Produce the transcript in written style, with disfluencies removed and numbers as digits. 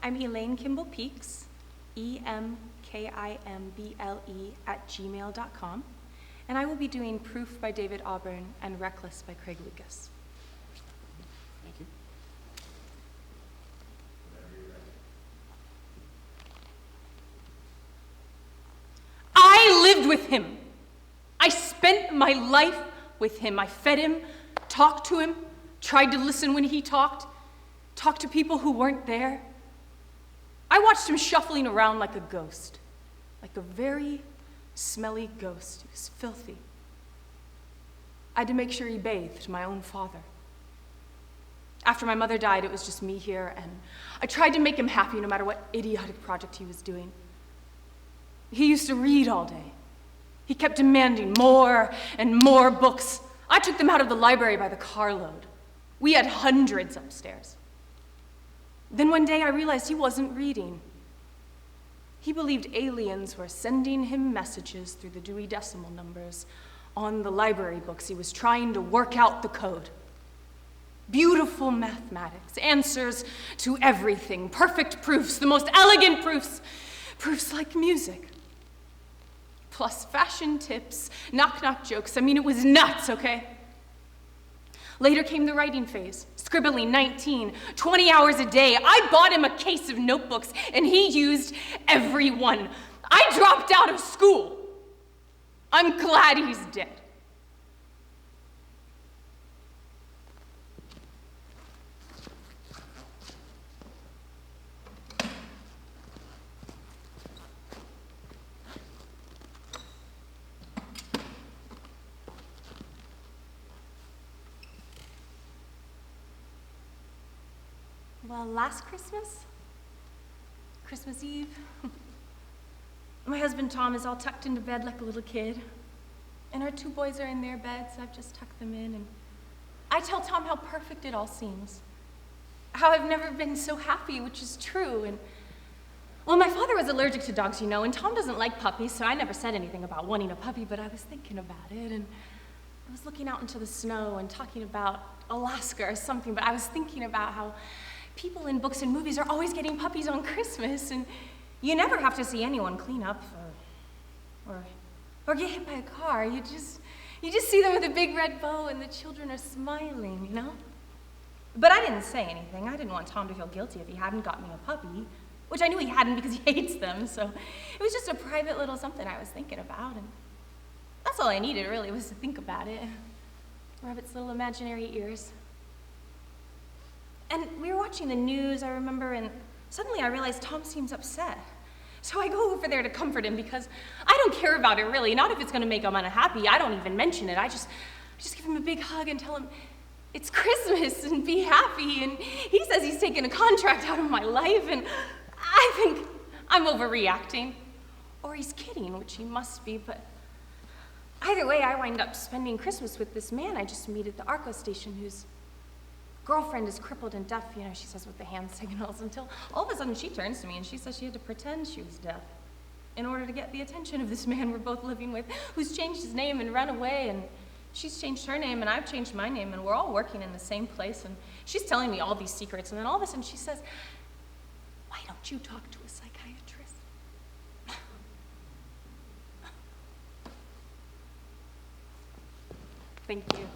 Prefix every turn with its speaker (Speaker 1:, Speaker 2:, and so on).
Speaker 1: I'm Elaine Kimble Peaks, EMKIMBLE@gmail.com, and I will be doing Proof by David Auburn and Reckless by Craig Lucas.
Speaker 2: Thank you.
Speaker 1: I lived with him. I spent my life with him. I fed him, talked to him, tried to listen when he talked to people who weren't there. I watched him shuffling around like a ghost, like a very smelly ghost. He was filthy. I had to make sure he bathed my own father. After my mother died, it was just me here, and I tried to make him happy no matter what idiotic project he was doing. He used to read all day. He kept demanding more and more books. I took them out of the library by the carload. We had hundreds upstairs. Then one day I realized he wasn't reading. He believed aliens were sending him messages through the Dewey Decimal numbers on the library books. He was trying to work out the code. Beautiful mathematics, answers to everything, perfect proofs, the most elegant proofs, proofs like music. Plus fashion tips, knock-knock jokes. I mean, it was nuts, okay? Later came the writing phase, scribbling 19, 20 hours a day. I bought him a case of notebooks, and he used every one. I dropped out of school. I'm glad he's dead. Well, last Christmas Eve, my husband Tom is all tucked into bed like a little kid, and our two boys are in their beds. I've just tucked them in, and I tell Tom how perfect it all seems, how I've never been so happy, which is true. And well, my father was allergic to dogs, you know, and Tom doesn't like puppies, so I never said anything about wanting a puppy, but I was thinking about it, and I was looking out into the snow and talking about Alaska or something, but I was thinking about how people in books and movies are always getting puppies on Christmas, and you never have to see anyone clean up or get hit by a car. You just see them with a big red bow, and the children are smiling, you know? But I didn't say anything. I didn't want Tom to feel guilty if he hadn't got me a puppy, which I knew he hadn't because he hates them, so it was just a private little something I was thinking about, and that's all I needed, really, was to think about it. Rub its little imaginary ears. And we were watching the news, I remember, and suddenly I realized Tom seems upset. So I go over there to comfort him because I don't care about it, really. Not if it's going to make him unhappy. I don't even mention it. I just give him a big hug and tell him it's Christmas and be happy. And he says he's taken a contract out of my life, and I think I'm overreacting. Or he's kidding, which he must be, but either way, I wind up spending Christmas with this man I just met at the Arco station whose girlfriend is crippled and deaf, you know, she says with the hand signals, until all of a sudden she turns to me and she says she had to pretend she was deaf in order to get the attention of this man we're both living with, who's changed his name and run away, and she's changed her name and I've changed my name, and we're all working in the same place, and she's telling me all these secrets, and then all of a sudden she says, "Why don't you talk to a psychiatrist?" Thank you.